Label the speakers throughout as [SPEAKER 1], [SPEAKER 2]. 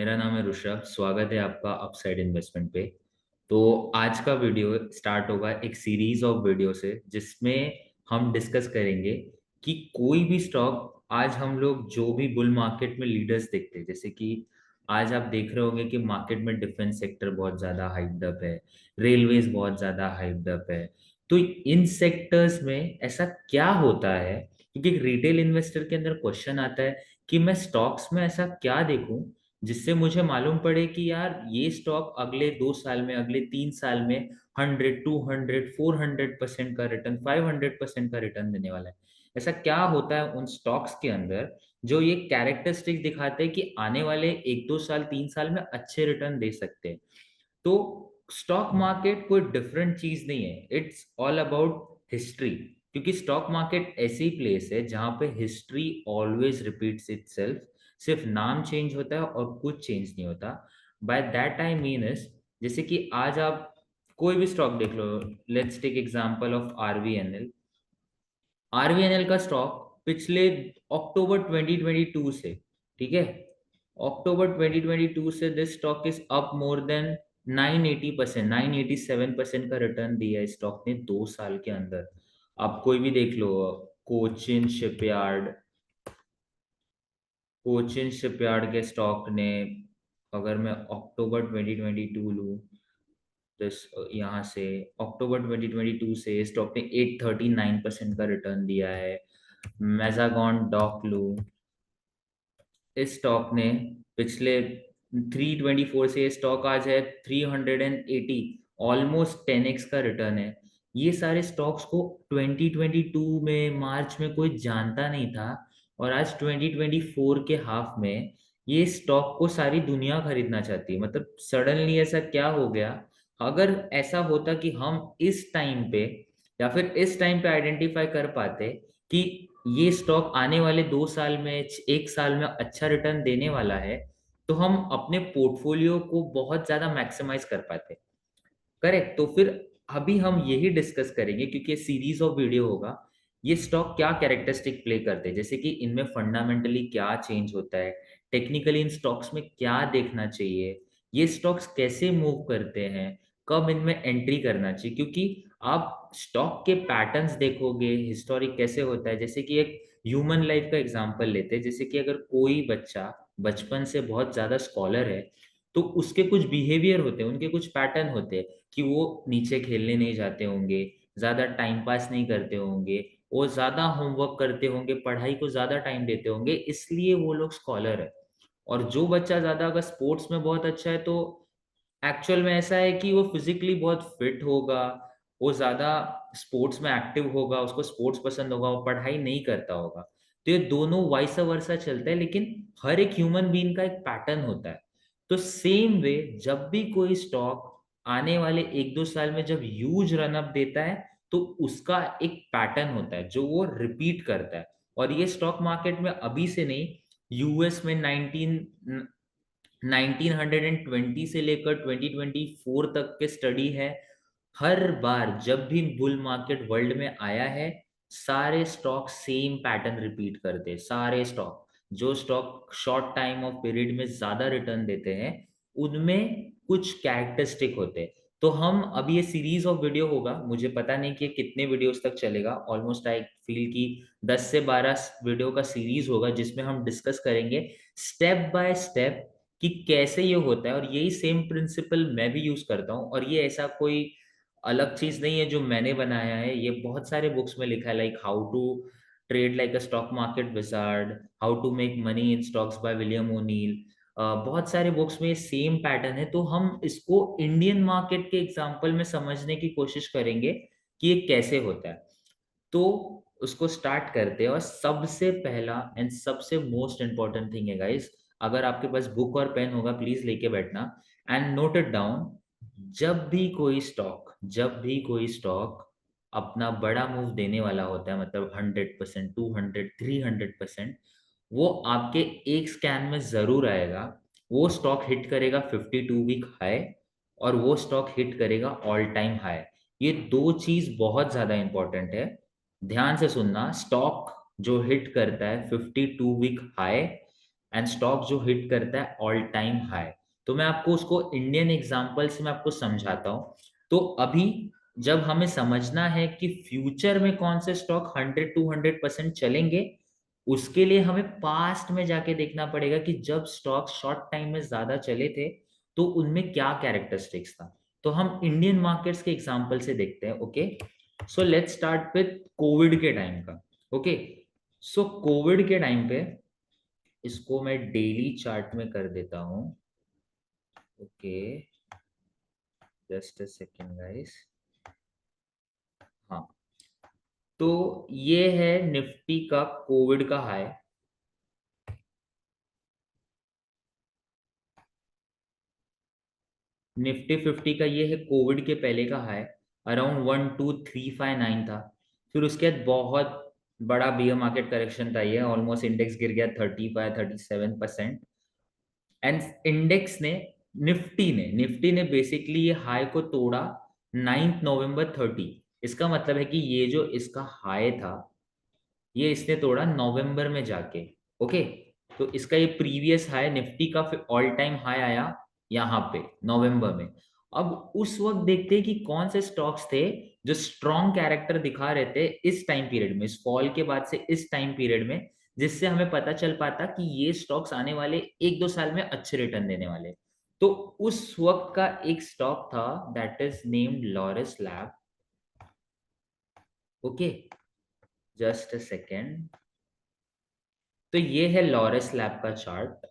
[SPEAKER 1] मेरा नाम है ऋषभ। स्वागत है आपका अपसाइड इन्वेस्टमेंट पे। तो आज का वीडियो स्टार्ट होगा एक सीरीज ऑफ वीडियो से जिसमें हम डिस्कस करेंगे कि कोई भी स्टॉक, आज हम लोग जो भी बुल मार्केट में लीडर्स देखते हैं, जैसे कि आज आप देख रहे होंगे कि मार्केट में डिफेंस सेक्टर बहुत ज़्यादा हाइप्ड अप है, रेलवेज बहुत ज़्यादा हाइप्ड अप है। तो इन सेक्टर्स में ऐसा क्या होता है? क्योंकि एक रिटेल इन्वेस्टर के अंदर क्वेश्चन आता है कि मैं स्टॉक्स में ऐसा क्या देखूं जिससे मुझे मालूम पड़े कि यार ये स्टॉक अगले 2 साल में, अगले 3 साल में 100, 200, 400% का रिटर्न, 500% का रिटर्न देने वाला है। ऐसा क्या होता है उन स्टॉक्स के अंदर जो ये कैरेक्टरिस्टिक दिखाते हैं कि आने वाले 1-2 साल, 3 साल में अच्छे रिटर्न दे सकते हैं? तो स्टॉक मार्केट कोई डिफरेंट चीज नहीं है, इट्स ऑल अबाउट हिस्ट्री। क्योंकि स्टॉक मार्केट ऐसी प्लेस है जहां पे हिस्ट्री ऑलवेज रिपीट्स इटसेल्फ, सिर्फ नाम चेंज होता है और कुछ चेंज नहीं होता। By that I mean is, जैसे कि आज आप कोई भी स्टॉक देख लो, let's take example of RVNL. RVNL का स्टॉक पिछले अक्टूबर 2022 से, ठीक है, अक्टूबर 2022 से this stock is up more than 980%, 987% का रिटर्न दिया है स्टॉक ने 2 साल के अंदर। आप कोई भी देख लो, कोचिन शिपयार्ड, कोचिन शिपयार्ड के स्टॉक ने, अगर मैं अक्टूबर 2022 लूँ, दिस यहाँ से अक्टूबर 2022 से स्टॉक ने 839% का रिटर्न दिया है। मेजागॉन डॉक लू, इस स्टॉक ने पिछले 324 से स्टॉक आज है 380, ऑलमोस्ट 10x का रिटर्न है। ये सारे स्टॉक्स को 2022 में मार्च में कोई जानता नहीं था, और आज 2024 के हाफ में ये स्टॉक को सारी दुनिया खरीदना चाहती है। मतलब सडनली ऐसा क्या हो गया? अगर ऐसा होता कि हम इस टाइम पे, या फिर इस टाइम पे आइडेंटिफाई कर पाते कि ये स्टॉक आने वाले 2 साल में, 1 साल में अच्छा रिटर्न देने वाला है, तो हम अपने पोर्टफोलियो को बहुत ज्यादा मैक्सिमाइज कर पाते। करेक्ट। तो फिर अभी हम यही डिस्कस करेंगे, क्योंकि सीरीज ऑफ वीडियो होगा, ये स्टॉक क्या कैरेक्टरिस्टिक प्ले करते हैं, जैसे कि इनमें फंडामेंटली क्या चेंज होता है, टेक्निकली इन स्टॉक्स में क्या देखना चाहिए, ये स्टॉक्स कैसे मूव करते हैं, कब इनमें एंट्री करना चाहिए। क्योंकि आप स्टॉक के पैटर्न्स देखोगे, हिस्टोरिक कैसे होता है। जैसे कि एक ह्यूमन लाइफ का एग्जांपल लेते हैं, जैसे कि अगर कोई बच्चा बचपन से बहुत ज्यादा स्कॉलर है, तो उसके कुछ बिहेवियर होते हैं, उनके कुछ पैटर्न होते हैं कि वो नीचे खेलने नहीं जाते होंगे, ज्यादा टाइम पास नहीं करते होंगे, वो ज्यादा होमवर्क करते होंगे, पढ़ाई को ज्यादा टाइम देते होंगे, इसलिए वो लोग स्कॉलर है। और जो बच्चा ज्यादा अगर स्पोर्ट्स में बहुत अच्छा है, तो एक्चुअल में ऐसा है कि वो फिजिकली बहुत फिट होगा, वो ज्यादा स्पोर्ट्स में एक्टिव होगा, उसको स्पोर्ट्स पसंद होगा, वो पढ़ाई नहीं करता होगा। तो ये दोनों वाइस वर्सा चलता है, लेकिन हर एक ह्यूमन बीइंग का एक पैटर्न होता है। तो सेम वे, जब भी कोई स्टॉक आने वाले 1-2 साल में जब ह्यूज रन अप देता है, तो उसका एक पैटर्न होता है जो वो रिपीट करता है। और ये स्टॉक मार्केट में अभी से नहीं, यूएस में 1920 से लेकर 2024 तक के स्टडी है। हर बार जब भी बुल मार्केट वर्ल्ड में आया है, सारे स्टॉक सेम पैटर्न रिपीट करते हैं। सारे स्टॉक, जो stock short time of period में ज्यादा रिटर्न देते हैं, उनमें कुछ कैरेक्टरिस्टिक होते हैं। तो हम अभी, ये सीरीज ऑफ वीडियो होगा, मुझे पता नहीं कि कितने वीडियोस तक चलेगा, ऑलमोस्ट आई फील कि 10 से 12 वीडियो का सीरीज होगा, जिसमें हम डिस्कस करेंगे स्टेप बाय स्टेप कि कैसे ये होता है। और यही सेम प्रिंसिपल मैं भी यूज करता हूँ, और ये ऐसा कोई अलग चीज नहीं है जो मैंने बनाया है, ये बहुत सारे बुक्स में लिखा है, like how to trade like a stock market wizard, how to make money in stocks by William O'Neil. बहुत सारे बुक्स में ये सेम पैटर्न है। तो हम इसको इंडियन मार्केट के एग्जांपल में समझने की कोशिश करेंगे कि ये कैसे होता है। तो उसको स्टार्ट करते हैं। और सबसे पहला एंड सबसे मोस्ट इंपॉर्टेंट थिंग है गाइस, अगर आपके पास बुक और पेन होगा प्लीज लेके बैठना एंड नोट इट डाउन। जब भी कोई स्टॉक अपना बड़ा मूव देने वाला होता है, मतलब 100%, 200, 300%, वो आपके एक स्कैन में जरूर आएगा। वो स्टॉक हिट करेगा 52 वीक हाई, और वो स्टॉक हिट करेगा ऑल टाइम हाई। ये दो चीज बहुत ज्यादा इंपॉर्टेंट है, ध्यान से सुनना। स्टॉक जो हिट करता है 52 वीक हाई, एंड स्टॉक जो हिट करता है ऑल टाइम हाई। तो मैं आपको उसको इंडियन एग्जांपल से मैं आपको समझाता हूँ। तो अभी जब हमें समझना है कि फ्यूचर में कौन से स्टॉक 100-200% चलेंगे, उसके लिए हमें पास्ट में जाके देखना पड़ेगा कि जब स्टॉक शॉर्ट टाइम में ज्यादा चले थे तो उनमें क्या कैरेक्टरिस्टिक्स था। तो हम इंडियन मार्केट्स के एग्जांपल से देखते हैं। Okay, so let's start with Covid के टाइम का। ओके, सो कोविड के टाइम पे इसको मैं डेली चार्ट में कर देता हूं। Okay, just a second guys. हाँ, तो ये है निफ्टी का कोविड का हाई। निफ्टी 50 का ये है कोविड के पहले का हाई, अराउंड 12359 था। फिर उसके बाद बहुत बड़ा बियर मार्केट करेक्शन था, ये ऑलमोस्ट इंडेक्स गिर गया 35-37%। एंड इंडेक्स ने, निफ्टी ने बेसिकली ये हाई को तोड़ा 9 नवंबर 30। इसका मतलब है कि ये जो इसका हाई था ये इसने तोड़ा नवंबर में जाके। ओके, तो इसका ये प्रीवियस हाई निफ्टी का फिर ऑल टाइम हाई आया यहाँ पे नवंबर में। अब उस वक्त देखते हैं कि कौन से स्टॉक्स थे जो स्ट्रॉन्ग कैरेक्टर दिखा रहे थे इस टाइम पीरियड में, इस फॉल के बाद से इस टाइम पीरियड में, जिससे हमें पता चल पाता कि ये स्टॉक्स आने वाले 1-2 साल में अच्छे रिटर्न देने वाले। तो उस वक्त का एक स्टॉक था that is named Laurus lab. Okay, just a second. तो ये है लॉरस लैब का चार्ट।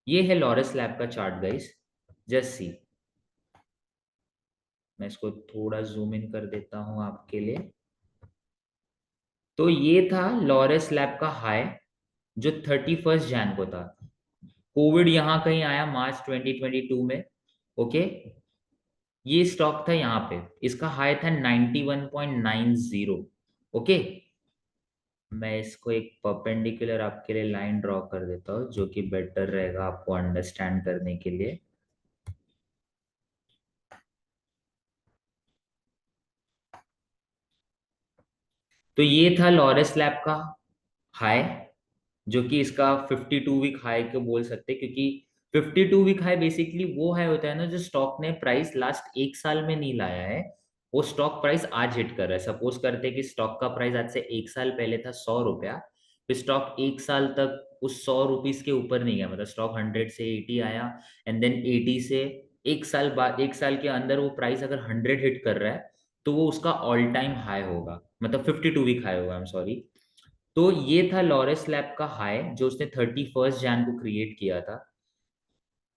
[SPEAKER 1] ये है लॉरस लैब का चार्ट गाइस, जस्ट सी। मैं इसको थोड़ा जूम इन कर देता हूं आपके लिए। तो ये था लॉरस लैब का हाई जो 31 जैन को था। कोविड यहाँ कहीं आया मार्च 2022 में। ओके, ये स्टॉक था यहाँ पे, इसका हाई था 91.90। ओके, मैं इसको एक परपेंडिकुलर आपके लिए लाइन ड्रॉ कर देता हूँ जो कि बेटर रहेगा आपको अंडरस्टैंड करने के लिए। तो ये था लॉरस लैब का हाई, जो कि इसका 52 वीक हाई को बोल सकते हैं, क्योंकि 52 वीक हाई बेसिकली वो हाई होता है ना जो स्टॉक ने प्राइस लास्ट 1 साल में नहीं लाया है, वो स्टॉक प्राइस आज हिट कर रहा है। सपोज करते हैं कि स्टॉक का प्राइस आज से 1 साल पहले था 100 रुपया, फिर स्टॉक 1 साल तक उस 100 रुपीज के ऊपर नहीं गया, मतलब स्टॉक 100 से 80 आया, एंड देन 80 से 1 साल बाद, 1 साल के अंदर वो प्राइस अगर 100 हिट कर रहा है तो वो उसका ऑल टाइम हाई होगा, मतलब 52 वीक हाई होगा, आई एम सॉरी। तो ये था लॉरेस लैब का हाई जो उसने 31 जैन को क्रिएट किया था।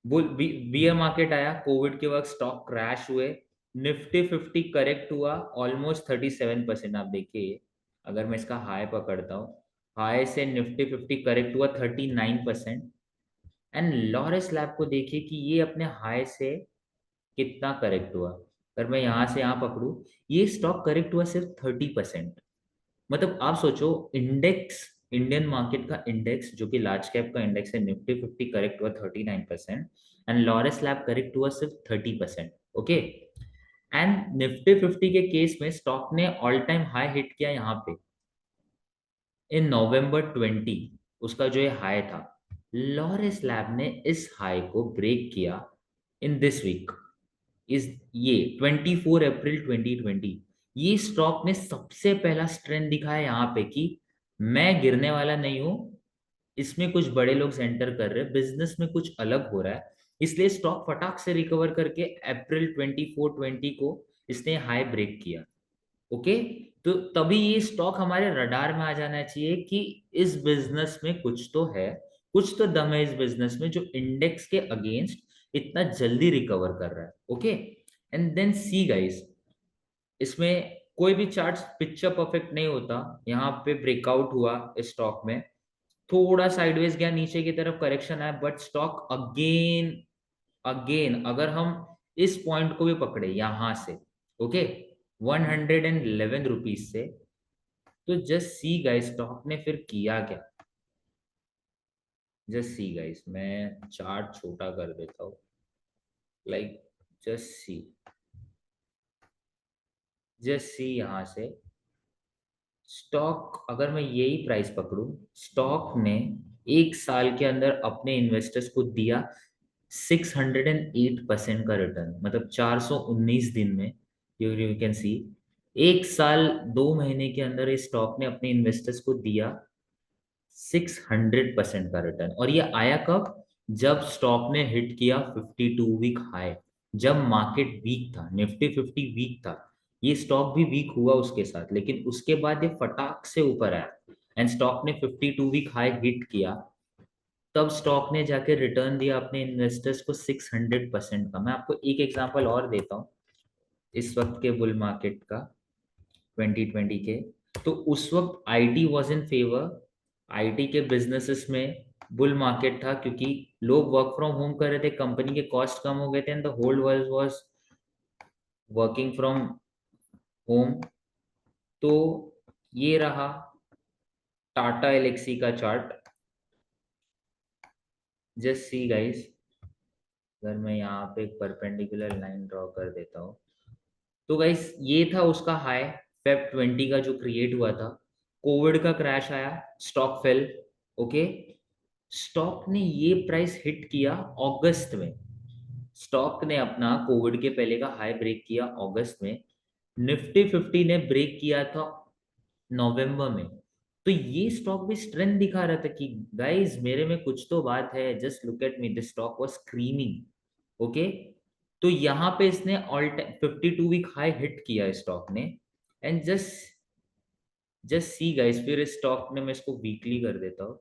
[SPEAKER 1] बुल बियर मार्केट आया, कोविड के वक्त स्टॉक क्रैश हुए, निफ्टी 50 करेक्ट हुआ ऑलमोस्ट 37%। आप देखिए, अगर मैं इसका हाई पकड़ता हूँ, हाई से निफ्टी 50 करेक्ट हुआ 39%। एंड लॉरेस लैब को देखिए कि ये अपने हाई से कितना करेक्ट हुआ। अगर मैं यहाँ से यहाँ पकड़ू, ये स्टॉक करेक्ट हुआ सिर्फ 30%। मतलब आप सोचो, इंडेक्स, इंडियन मार्केट का इंडेक्स जो कि लार्ज कैप का इंडेक्स है, निफ्टी 50 करेक्ट हुआ 39%, एंड लॉरेस लैब करेक्ट हुआ सिर्फ 30%। ओके, एंड निफ्टी 50 के केस में स्टॉक ने ऑल टाइम हाई हिट किया यहाँ पे इन नवंबर 20। उसका जो ये हाई था, लॉरेस लैब ने इस हाई को ब्रेक किया इन दिस वीक, इस ये 24 अप्रैल 2020। ये स्टॉक ने सबसे पहला स्ट्रेंथ दिखाया यहाँ पे कि मैं गिरने वाला नहीं हूं, इसमें कुछ बड़े लोग एंटर कर रहे हैं, बिजनेस में कुछ अलग हो रहा है। इसलिए स्टॉक फटाक से रिकवर करके अप्रैल 24-20 को इसने हाई ब्रेक किया। ओके, तो तभी ये स्टॉक हमारे रडार में आ जाना चाहिए कि इस बिजनेस में कुछ तो है, कुछ तो दम है इस बिजनेस में जो इंडेक्स के अगेंस्ट इतना जल्दी रिकवर कर रहा है। Okay, and then see guys, इसमें कोई भी चार्ट पिक्चर परफेक्ट नहीं होता। यहाँ पे ब्रेकआउट हुआ इस स्टॉक में, थोड़ा साइडवेज गया नीचे की तरफ, करेक्शन आया, बट स्टॉक अगेन, अगेन अगर हम इस पॉइंट को भी पकड़े यहां से, ओके, 111 रुपीज से, तो जस्ट सी गाइस स्टॉक ने फिर किया क्या। जस्ट सी गाइस, मैं चार्ट छोटा कर देता हूँ, like just see, just see यहाँ से स्टॉक अगर मैं यही प्राइस पकड़ूं, स्टॉक ने एक साल के अंदर अपने इन्वेस्टर्स को दिया 608% का रिटर्न, मतलब 419 दिन में। यू कैन सी, एक साल 2 महीने के अंदर इस स्टॉक ने अपने इन्वेस्टर्स को दिया 600% का रिटर्न। और ये आया कब? जब स्टॉक ने हिट किया 52 वीक हाई, जब मार्केट वीक था, निफ्टी 50 वीक था, ये स्टॉक भी वीक हुआ उसके साथ, लेकिन उसके बाद ये फटाक से ऊपर आया एंड स्टॉक ने 52 वीक हाई हिट किया। तब स्टॉक ने जाके रिटर्न दिया अपने इन्वेस्टर्स को 600% का। मैं आपको एक एग्जांपल और देता हूँ इस वक्त के बुल मार्केट का, 2020 के। तो उस वक्त IT was in favour, IT के बिजनेसेस में बुल मार्केट था, क्योंकि लोग वर्क फ्रॉम होम कर रहे थे, कंपनी के कॉस्ट कम हो गए थे and the whole world was working from home. तो ये रहा टाटा एलेक्सी का चार्ट। जस्ट सी गाइस, अगर मैं यहाँ पे एक परपेंडिकुलर लाइन ड्रॉ कर देता हूँ, तो गाइस ये था उसका हाई Feb 20 का जो क्रिएट हुआ था। कोविड का क्रैश आया, स्टॉक फेल। ओके, स्टॉक ने ये प्राइस हिट किया अगस्त में। स्टॉक ने अपना कोविड के पहले का हाई ब्रेक किया अगस्त में। निफ्टी 50 ने ब्रेक किया था नवंबर में। तो ये स्टॉक भी स्ट्रेंथ दिखा रहा था कि गाइस मेरे में कुछ तो बात है, just look at me, this stock was screaming. Okay, तो यहाँ पे इसने all time 52 week high hit किया इस स्टॉक ने। एंड जस्ट सी गाइस, फिर इस स्टॉक ने, मैं इसको वीकली कर देता हूँ,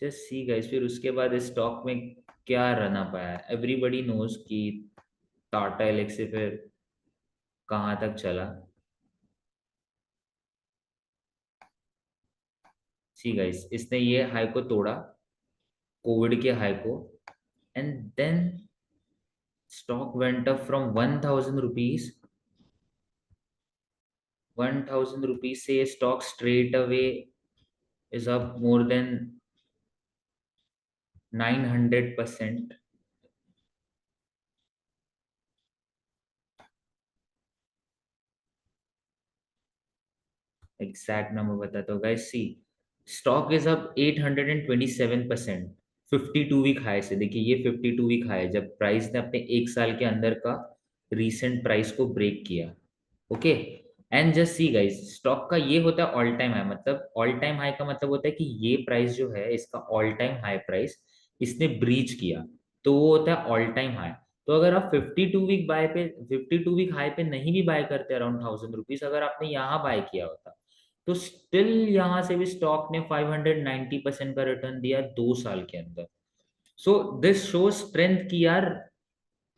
[SPEAKER 1] जस्ट सी गाइस, फिर उसके बाद इस स्टॉक में क्या रहना पाया। एवरीबडी नोज कि टाटा एलेक्सी फिर कहाँ तक चला। सी गाइस, इसने ये हाई को तोड़ा, कोविड के हाई को, and then stock went up from 1000 rupees. 1000 rupees से ये stock straight away is up more than 900%। Exact number बताता हूँ guys, see, stock is up 827%। 52 week high से, देखिए ये 52 वीक हाई है जब प्राइस ने अपने एक साल के अंदर का रीसेंट प्राइस को ब्रेक किया। Okay, and just see guys, stock का ये होता है ऑल टाइम हाई, मतलब ऑल टाइम हाई का मतलब होता है कि ये प्राइस जो है इसका ऑल टाइम हाई प्राइस इसने ब्रीच किया, तो वो होता है ऑल टाइम हाई। तो अगर आप 52 वीक बाय पे, 52 वीक हाई पे नहीं भी बाय करते अराउंड 1000 रुपीज, अगर आपने यहाँ बाय किया होता, तो स्टिल यहाँ से भी स्टॉक ने 590% का रिटर्न दिया 2 साल के अंदर। सो दिस शो स्ट्रेंथ की यार,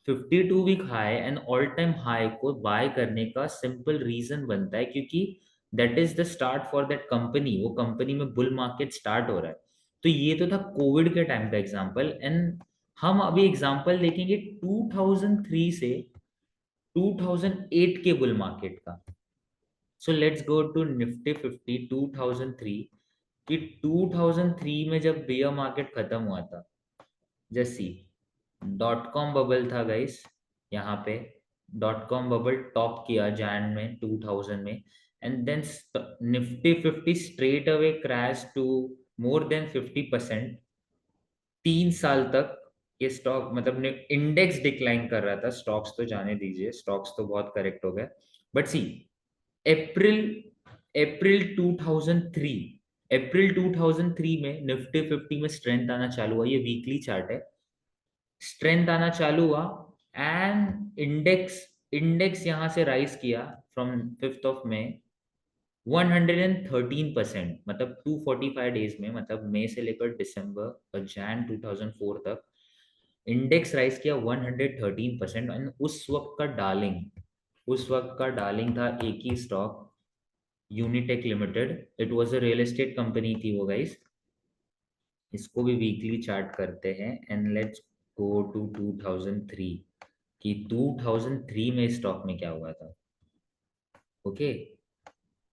[SPEAKER 1] 52 week high and all time high को बाय करने का सिंपल रीजन बनता है क्योंकि that is the start for that company, वो कंपनी में बुल मार्केट स्टार्ट हो रहा है। तो ये तो था कोविड के टाइम का एग्जांपल, एंड हम अभी एग्जांपल देखेंगे 2003 से 2008 के बुल मार्केट का। So let's go to Nifty 50 2003, कि 2003 में जब बियर मार्केट खत्म हुआ था, जैसी डॉट कॉम बबल था गाइस, यहाँ पे डॉट कॉम बबल टॉप किया जैन में 2000 में, and then Nifty 50 straight away crash to more than 50%। 3 साल तक ये स्टॉक, मतलब इंडेक्स डिक्लाइन कर रहा था, स्टॉक्स तो जाने दीजिए, स्टॉक्स तो बहुत करेक्ट हो गए। बट सी, अप्रैल अप्रैल 2003, अप्रैल 2003 में निफ्टी 50 में स्ट्रेंथ आना चालू हुआ, ये वीकली चार्ट है, स्ट्रेंथ आना चालू हुआ एंड इंडेक्स इंडेक्स यहाँ से राइज किया फ्रॉम 5 113%, मतलब 245 डेज में, मतलब मई से लेकर दिसंबर और जैन 2004 तक इंडेक्स राइज किया 113%। एंड उस वक्त का डार्लिंग था एक ही stock, Unitech limited. It was a real estate company थी वो गाइस। इसको भी वीकली चार्ट करते हैं एंड लेट्स गो टू 2003, कि 2003 में स्टॉक में क्या हुआ था। ओके,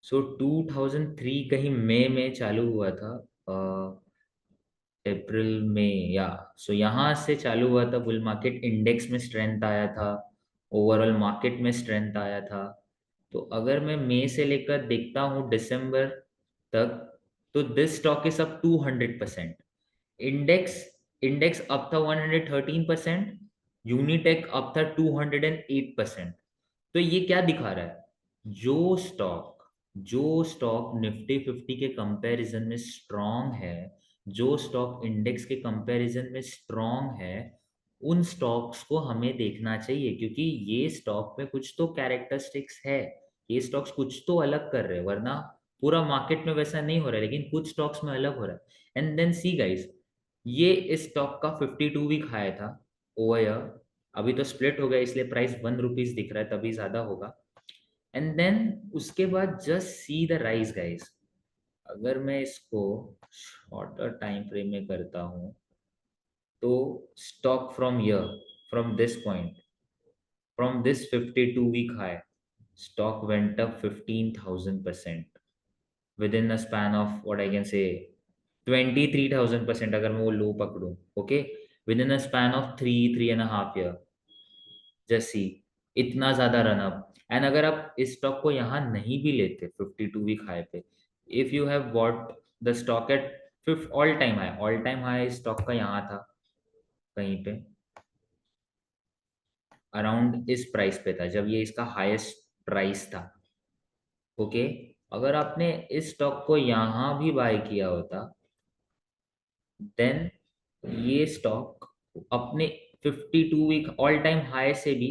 [SPEAKER 1] सो 2003 कहीं मई में चालू हुआ था, अप्रैल में, या सो यहाँ से चालू हुआ था बुल मार्केट, इंडेक्स में स्ट्रेंथ आया था, ओवरऑल मार्केट में स्ट्रेंथ आया था। तो अगर मैं मई से लेकर देखता हूँ दिसंबर तक, तो this stock is up 200%। Index index up था 113%, यूनिटेक अप था 208%। तो ये क्या दिखा रहा है? जो स्टॉक जो स्टॉक निफ्टी 50 के कंपैरिजन में स्ट्रांग है, जो स्टॉक इंडेक्स के कंपैरिजन में स्ट्रांग है, उन स्टॉक्स को हमें देखना चाहिए, क्योंकि ये स्टॉक में कुछ तो कैरेक्टरिस्टिक्स है, ये स्टॉक्स कुछ तो अलग कर रहे हैं, वरना पूरा मार्केट में वैसा नहीं हो रहा है, लेकिन कुछ स्टॉक्स में अलग हो रहा है। एंड देन सी गाइस, ये इस स्टॉक का 52 वीक हाई था ओवर ईयर। अभी तो स्प्लिट हो गया इसलिए प्राइस ₹1 दिख रहा है, तभी ज्यादा होगा। एंड देन उसके बाद just see the rise guys. अगर मैं इसको शॉर्टर टाइम फ्रेम में करता हूँ, तो stock from year, from this point, from this 52 week high, stock went up 15,000% within a span of what I can say 23,000%, अगर मैं वो लो पकड़ूं, okay, within a span of 3.5 year। जैसी इतना ज्यादा रन अप। एंड अगर आप इस स्टॉक को यहाँ नहीं भी लेते 52 वीक हाई पे, if you have bought the stock at fifth all time high stock का यहाँ था कहीं पे अराउंड इस प्राइस पे था जब ये इसका हाईएस्ट प्राइस था, ओके। अगर आपने इस स्टॉक को यहाँ भी बाय किया होता, देन ये स्टॉक अपने 52 वीक ऑल टाइम हाई से भी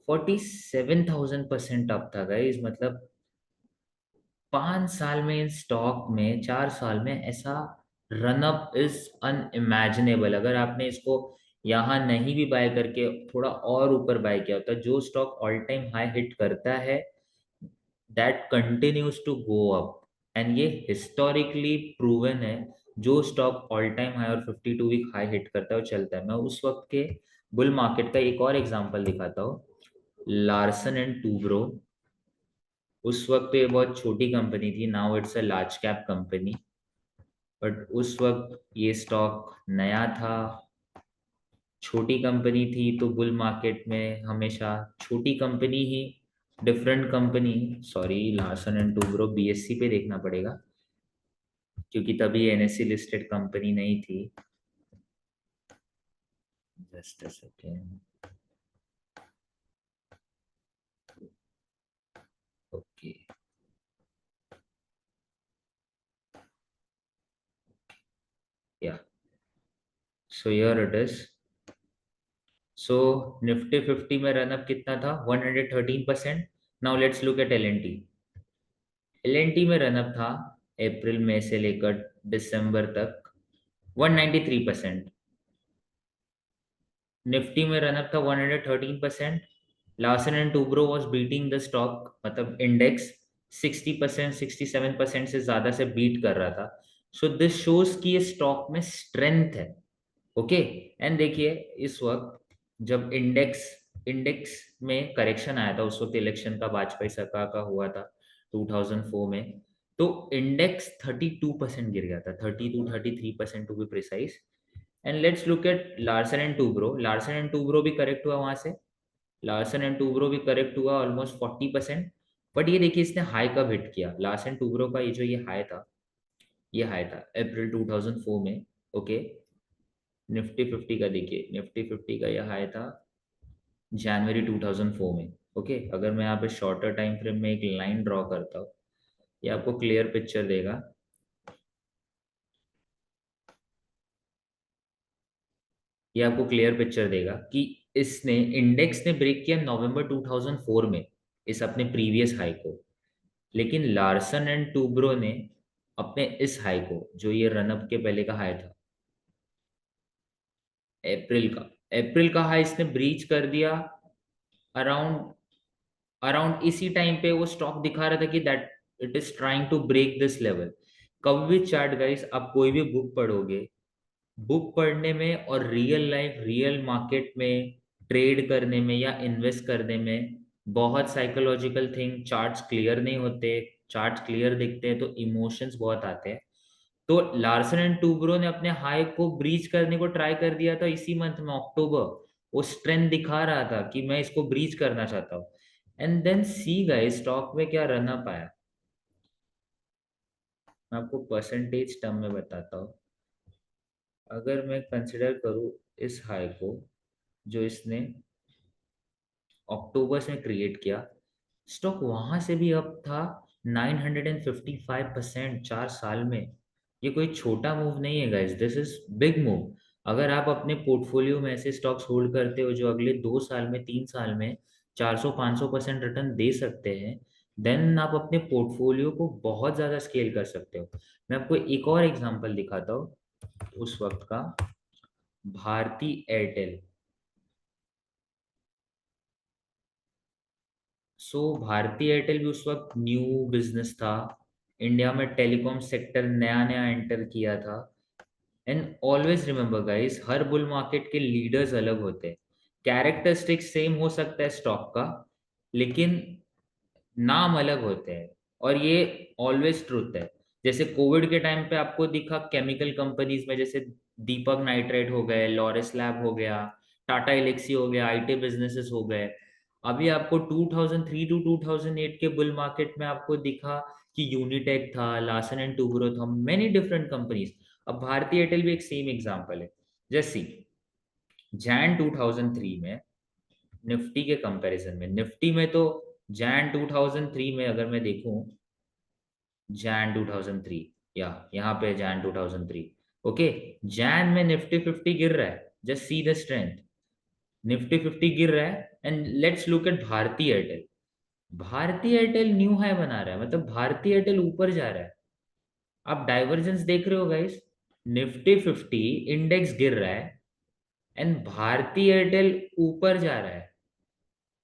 [SPEAKER 1] 47,000% अप था गाइस। मतलब 5 साल में, इन स्टॉक में 4 साल में ऐसा रनअप इज अनइमेजिनेबल। अगर आपने इसको यहाँ नहीं भी बाय करके थोड़ा और ऊपर बाय किया होता, जो stock all time high hit करता है that continues to go up, and ये हिस्टोरिकली प्रूवन है। जो स्टॉक ऑल टाइम हाई और 52 वीक हाई हिट करता है वो चलता है। मैं उस वक्त के बुल मार्केट का एक और एग्जांपल दिखाता हूँ, लार्सन एंड टूब्रो। उस वक्त तो ये बहुत छोटी कंपनी थी, now it's a large cap company, but उस वक्त ये स्टॉक नया था, छोटी कंपनी थी, तो बुल मार्केट में हमेशा छोटी company he, different company, sorry Larsen and Toubro BSc पे देखना पड़ेगा क्योंकि तभी एनएससी लिस्टेड कंपनी नहीं थी। जस्ट अ सेकेंड, ओके, या so here it is. So Nifty 50 में रनअप कितना था? 113%। Now let's look at L and T. L and T में रनअप था अप्रैल में से लेकर दिसंबर तक 193%। निफ्टी में रनअप था 113%। Larsen and Toubro was beating the stock, मतलब इंडेक्स 60%, 67% से ज्यादा से बीट कर रहा था। सो दिस शोज कि ये स्टॉक में स्ट्रेंथ है, ओके। एंड देखिए इस वक्त जब इंडेक्स इंडेक्स में करेक्शन आया था, उस वक्त इलेक्शन का वाजपेयी सरकार का हुआ था 2004 में, तो इंडेक्स 32% गिर गया था, 32-33% to be precise. And let's look at Larsen and Toubro. Larsen and Toubro भी करेक्ट हुआ वहां से, लार्सन एंड टूब्रो भी करेक्ट हुआ ऑलमोस्ट 40%। बट ये देखिए इसने हाई कब हिट किया, लार्सन टूब्रो का ये जो ये हाई था, ये हाई था अप्रैल 2004 में, ओके। निफ्टी 50 का देखिए, निफ्टी 50 का यह हाई था जनवरी 2004 में, ओके। अगर मैं यहाँ पे शॉर्टर टाइम फ्रेम में एक लाइन ड्रॉ करता हूँ, ये आपको क्लियर पिक्चर देगा। ये आपको क्लियर पिक्चर देगा कि इसने इंडेक्स ने ब्रेक किया नवंबर 2004 में इस अपने प्रीवियस हाई को, लेकिन लार्सन एंड टूब्रो ने अपने इस हाई को, जो ये रनअप के पहले का हाई था अप्रैल का, अप्रैल का हाई इसने ब्रीच कर दिया। अराउंड अराउंड इसी टाइम पे वो स्टॉक दिखा रहा था कि that it is trying to break this level. कभी भी चार्ट गाइस आप कोई भी बुक पढ़ोगे, बुक पढ़ने में और रियल लाइफ रियल मार्केट में ट्रेड करने में या इन्वेस्ट करने में बहुत साइकोलॉजिकल थिंग, चार्ट्स क्लियर नहीं होते। चार्ट्स क्लियर दिखते हैं तो इमोशंस बहुत आते हैं। तो लार्सन एंड टूब्रो ने अपने हाई को ब्रीच करने को ट्राई कर दिया था इसी मंथ में, अक्टूबर। वो स्ट्रेंथ दिखा रहा था कि मैं इसको ब्रीच करना चाहता हूँ, and then see guys stock में क्या रन अप आया। मैं आपको परसेंटेज टर्म में बताता हूँ। अगर मैं कंसिडर करूँ इस हाई को जो इसने अक्टूबर में क्रिएट किया, स्टॉक वहां से भी अप था 955% 4 साल में। ये कोई छोटा मूव नहीं है guys, this is big move. अगर आप अपने पोर्टफोलियो में ऐसे स्टॉक्स होल्ड करते हो जो अगले 2 साल में 3 साल में 400-500% रिटर्न दे सकते हैं, देन आप अपने पोर्टफोलियो को बहुत ज़्यादा स्केल कर सकते हो। मैं आपको एक और एग्जांपल दिखाता हूँ उस वक्त का। भारती एयरटेल। भारती एयरटेल भी उस वक्त न्यू बिजनेस था, इंडिया में टेलीकॉम सेक्टर नया नया एंटर किया था। And always remember guys, her bull market के लीडर्स अलग होते हैं। कैरेक्टरिस्टिक्स सेम हो सकता है स्टॉक का, लेकिन नाम अलग होते हैं। और ये ऑलवेज ट्रुथ है। जैसे कोविड के टाइम पे आपको दिखा केमिकल कंपनीज में, जैसे दीपक नाइट्राइट हो गए, लॉरेस लैब हो गया, टाटा एलेक्सी हो गया, आईटी बिजनेसेस हो गए। अभी आपको 2003 टू 2008 के बुल मार्केट में आपको दिखा कि यूनिटेक था, लार्सन एंड टूब्रो था, मेनी डिफरेंट कंपनीज। अब भारतीय एयरटेल भी एक सेम एग्जांपल है। जैसे जैन 2003 में निफ्टी के कंपैरिजन में, निफ्टी में तो जैन 2003 में अगर मैं देखूं, जैन 2003, या यहाँ पे जैन 2003, ओके, जैन में निफ्टी 50 गिर रहा है, just see the strength. Nifty 50 गिर रहा है and let's look at Bharti Airtel. Bharti Airtel new high बना रहा है, मतलब भारती एयरटेल ऊपर जा रहा है। आप डाइवर्जेंस देख रहे हो गाइस, निफ्टी 50 इंडेक्स गिर रहा है एंड भारती एयरटेल ऊपर जा रहा है।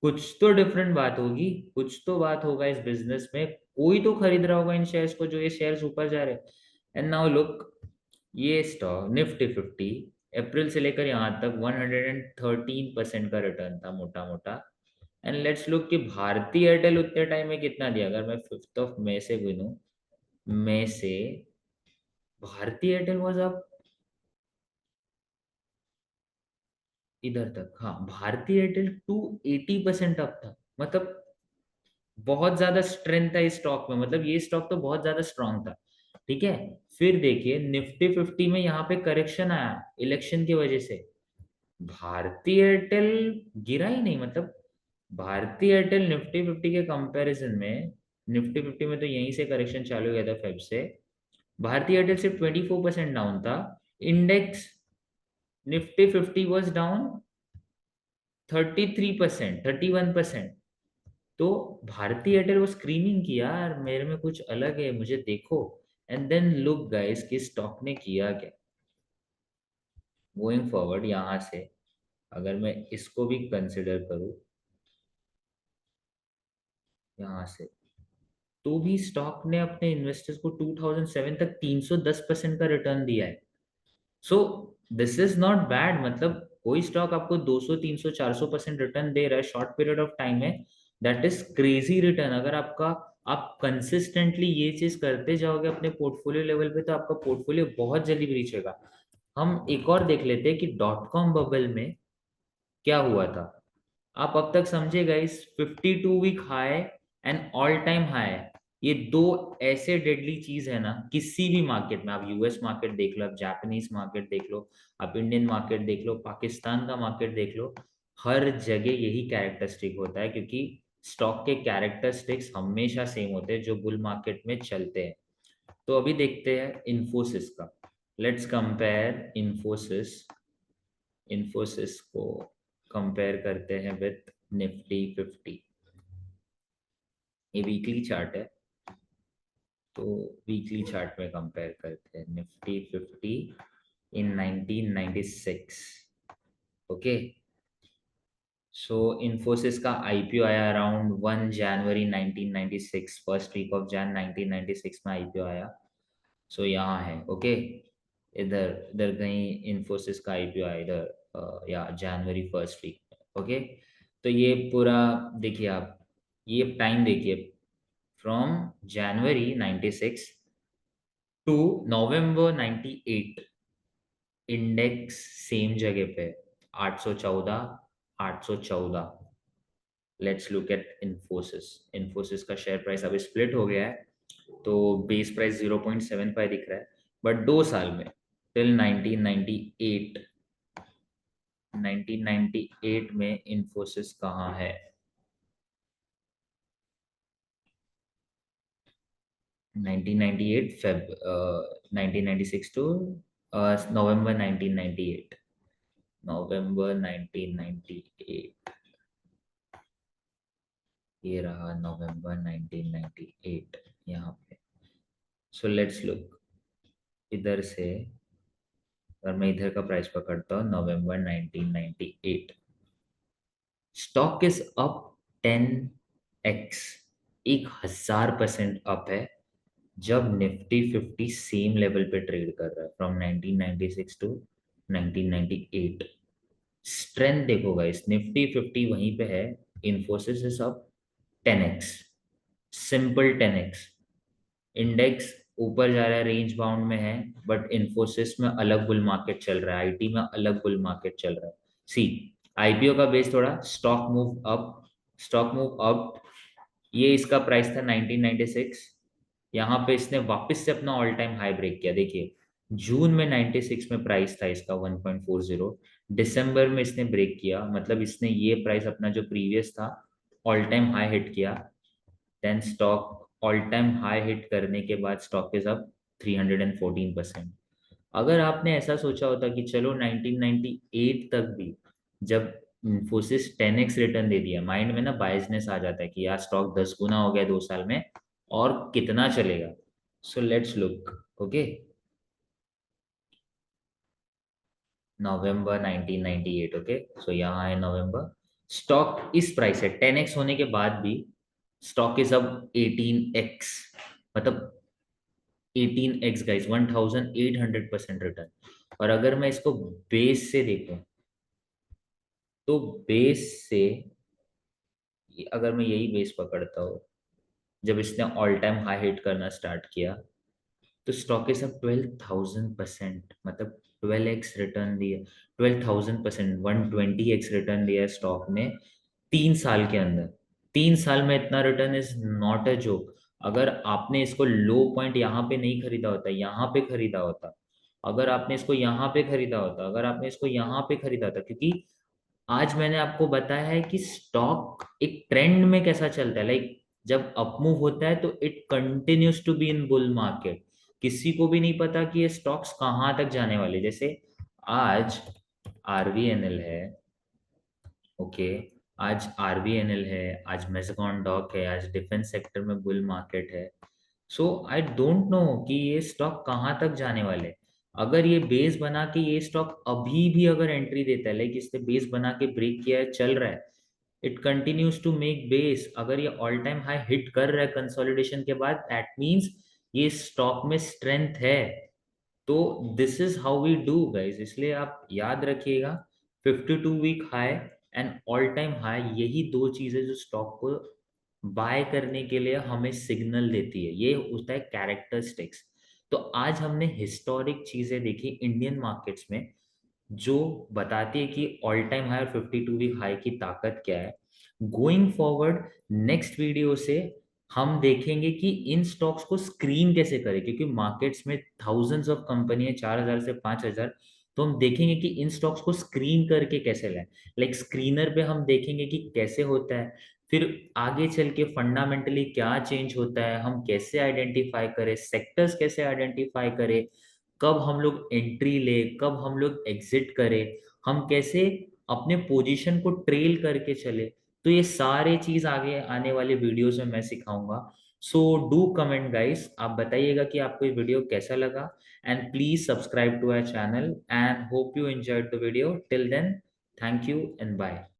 [SPEAKER 1] कुछ तो डिफरेंट बात होगी, कुछ तो बात होगा इस बिजनेस में, कोई तो खरीद रहा होगा इन शेयर्स को जो ये शेयर्स ऊपर जा रहे हैं। एंड नाउ लुक, ये स्टॉक निफ्टी 50 अप्रैल से लेकर यहाँ तक 113% का रिटर्न था मोटा मोटा। एंड लेट्स लुक कि भारती एयरटेल उतने टाइम में कितना दिया। अगर मैं 5 मई से गिनूं, मई से भारती एयरटेल वाज अप इधर तक, हाँ, भारती एयरटेल 280% अप था। मतलब बहुत ज्यादा स्ट्रेंथ है इस स्टॉक में, मतलब ये स्टॉक तो बहुत ज्यादा स्ट्रांग था। ठीक है, फिर देखिए निफ्टी 50 में यहाँ पे करेक्शन आया इलेक्शन की वजह से, भारती एयरटेल गिरा ही नहीं। मतलब भारती एयरटेल निफ्टी 50 के कंपैरिजन में, निफ्टी 50 में तो यहीं से करेक्शन चालू हो गया था फेब से, भारती एयरटेल सिर्फ 24% डाउन था। Index Nifty 50 was down 33%, 31%। तो भारती एयरटेल वो स्क्रीमिंग किया यार मेरे में कुछ अलग है, मुझे देखो। एंड देन लुक गाइस कि स्टॉक ने किया क्या। गोइंग फॉरवर्ड यहाँ से अगर मैं इसको भी कंसिडर करूँ, यहाँ से, तो भी स्टॉक ने अपने इन्वेस्टर्स को 2007 तक 310% का रिटर्न दिया है। So this is not bad. मतलब कोई स्टॉक आपको 200 300 400% रिटर्न दे रहा है शॉर्ट पीरियड ऑफ टाइम में, दैट इज क्रेजी रिटर्न। अगर आपका, आप कंसिस्टेंटली ये चीज करते जाओगे अपने पोर्टफोलियो लेवल पे, तो आपका पोर्टफोलियो बहुत जल्दी ब्रीच होगा। हम एक और देख लेते हैं कि डॉट कॉम बबल में क्या हुआ था। आप अब तक समझे guys, 52 week high and all time high, ये दो ऐसे डेडली चीज है ना किसी भी मार्केट में। आप यूएस मार्केट देख लो, आप जापानीज मार्केट देख लो, आप इंडियन मार्केट देख लो, पाकिस्तान का मार्केट देख लो, हर जगह यही कैरेक्टरिस्टिक होता है, क्योंकि स्टॉक के कैरेक्टरिस्टिक्स हमेशा सेम होते हैं जो बुल मार्केट में चलते हैं। तो अभी देखते हैं इन्फोसिस का। Let's compare Infosys. इन्फोसिस को कंपेयर करते हैं विथ निफ्टी 50। ये वीकली चार्ट है, तो वीकली चार्ट में कंपेयर करते हैं Nifty 50 in 1996। Okay, so Infosys का आईपीओ आया अराउंड 1 जनवरी 1996, फर्स्ट वीक ऑफ जैन 1996 में आईपीओ आया। सो यहाँ है, ओके, इधर इधर कहीं इन्फोसिस का आईपीओ आया इधर, या जनवरी फर्स्ट वीक में, ओके। तो ये पूरा देखिए आप, ये टाइम देखिए, from January 96 to November 98, index same जगह पे, 814, 814, let's look at Infosys. Infosys का शेयर प्राइस अभी स्प्लिट हो गया है, तो बेस प्राइस 0.75 दिख रहा है, बट 2 साल में टिल 1998, 1998 में इन्फोसिस कहाँ है? 1998 फेब 1996 टू नवंबर 1998, नवंबर 1998, ये रहा नवंबर 1998 यहाँ पे। सो लेट्स लुक इधर से, और मैं इधर का प्राइस पकड़ता हूँ नवंबर 1998, stock is up 10x, 1000% up है, जब निफ्टी 50 सेम लेवल पे ट्रेड कर रहा है फ्रॉम 1996 टू 1998। स्ट्रेंथ देखो गाइस, निफ्टी 50 वहीं पे है, Infosys is up 10x, simple 10x। Index ऊपर जा रहा है, रेंज बाउंड में है, बट इन्फोसिस में अलग बुल मार्केट चल रहा है, आईटी में अलग बुल मार्केट चल रहा है। सी, आईपीओ का बेस थोड़ा, stock move up, stock move up. ये इसका प्राइस था 1996, यहाँ पे इसने वापस से अपना ऑल टाइम हाई ब्रेक किया। देखिए जून में 96 में प्राइस था इसका 1.40, दिसंबर में इसने ब्रेक किया, मतलब इसने ये प्राइस अपना जो प्रीवियस था ऑल टाइम हाई हिट किया। Then stock all time high hit करने के बाद स्टॉक इज अप 314%। अगर आपने ऐसा सोचा होता कि चलो 1998 तक भी, जब इन्फोसिस 10x रिटर्न दे दिया, माइंड में ना बायसनेस आ जाता है कि यार स्टॉक 10 गुना हो गया 2 साल में, और कितना चलेगा। So let's look, okay, November 1998, okay. So यहाँ है नवंबर, स्टॉक इस प्राइस है 10x होने के बाद भी स्टॉक इज अब 18x, मतलब 18x गाइस, 1800% रिटर्न। और अगर मैं इसको बेस से देखूं, तो बेस से, अगर मैं यही बेस पकड़ता हूँ, जब इसने ऑल टाइम हाई हिट करना स्टार्ट किया, तो स्टॉक इज अब 12,000%, मतलब 12x रिटर्न दिया, 12,000%, 120x रिटर्न दिया है स्टॉक ने 3 साल के अंदर। 3 साल में इतना return is not a joke. अगर आपने इसको लो पॉइंट यहाँ पे नहीं खरीदा होता, यहाँ पे खरीदा होता, अगर आपने इसको यहाँ पे खरीदा होता, अगर आपने इसको यहाँ पे खरीदा होता, क्योंकि आज मैंने आपको बताया है कि स्टॉक एक ट्रेंड में कैसा चलता है, लाइक जब अप मूव होता है तो it continues to be in bull market, किसी को भी नहीं पता कि ये स्टॉक्स कहाँ तक जाने वाले। जैसे आज आरवीएनएल है, ओके, आज आरवीएनएल है, आज मेसगॉन डॉक है, आज डिफेंस सेक्टर में बुल मार्केट है। सो आई डोंट नो कि ये स्टॉक कहाँ तक जाने वाले। अगर ये बेस बना के ये स्टॉक अभी भी अगर एंट्री देता है, लाइक इसने बेस बना के ब्रेक किया है, चल रहा है, it continues to make base, अगर ये ऑल टाइम हाई हिट कर रहा है कंसोलिडेशन के बाद, दैट मीन्स ये स्टॉक में स्ट्रेंथ है। तो this is how we do guys, इसलिए आप याद रखिएगा, 52 week high and all time high, यही दो चीजें जो स्टॉक को बाय करने के लिए हमें सिग्नल देती है, ये होता है कैरेक्टरिस्टिक्स। तो आज हमने हिस्टोरिक चीजें देखी इंडियन मार्केट्स में, जो बताती है कि ऑल टाइम हाई और 52 वीक हाई की ताकत क्या है। गोइंग फॉरवर्ड नेक्स्ट वीडियो से हम देखेंगे कि इन स्टॉक्स को स्क्रीन कैसे करें, क्योंकि मार्केट्स में थाउजेंड्स ऑफ कंपनी है, 4,000 से 5,000। तो हम देखेंगे कि इन स्टॉक्स को स्क्रीन करके कैसे लाएं, लाइक स्क्रीनर पे हम देखेंगे कि कैसे होता है, फिर आगे चल के फंडामेंटली क्या चेंज होता है, हम कैसे आइडेंटिफाई करें, सेक्टर्स कैसे आइडेंटिफाई करें, कब हम लोग एंट्री ले, कब हम लोग एग्जिट करें, हम कैसे अपने पोजीशन को ट्रेल करके चले। तो ये सारे चीज आगे आने वाले वीडियोस में मैं सिखाऊंगा। सो डू कमेंट गाइस, आप बताइएगा कि आपको ये वीडियो कैसा लगा, and please subscribe to our channel, and hope you enjoyed the video. Till then, thank you and bye.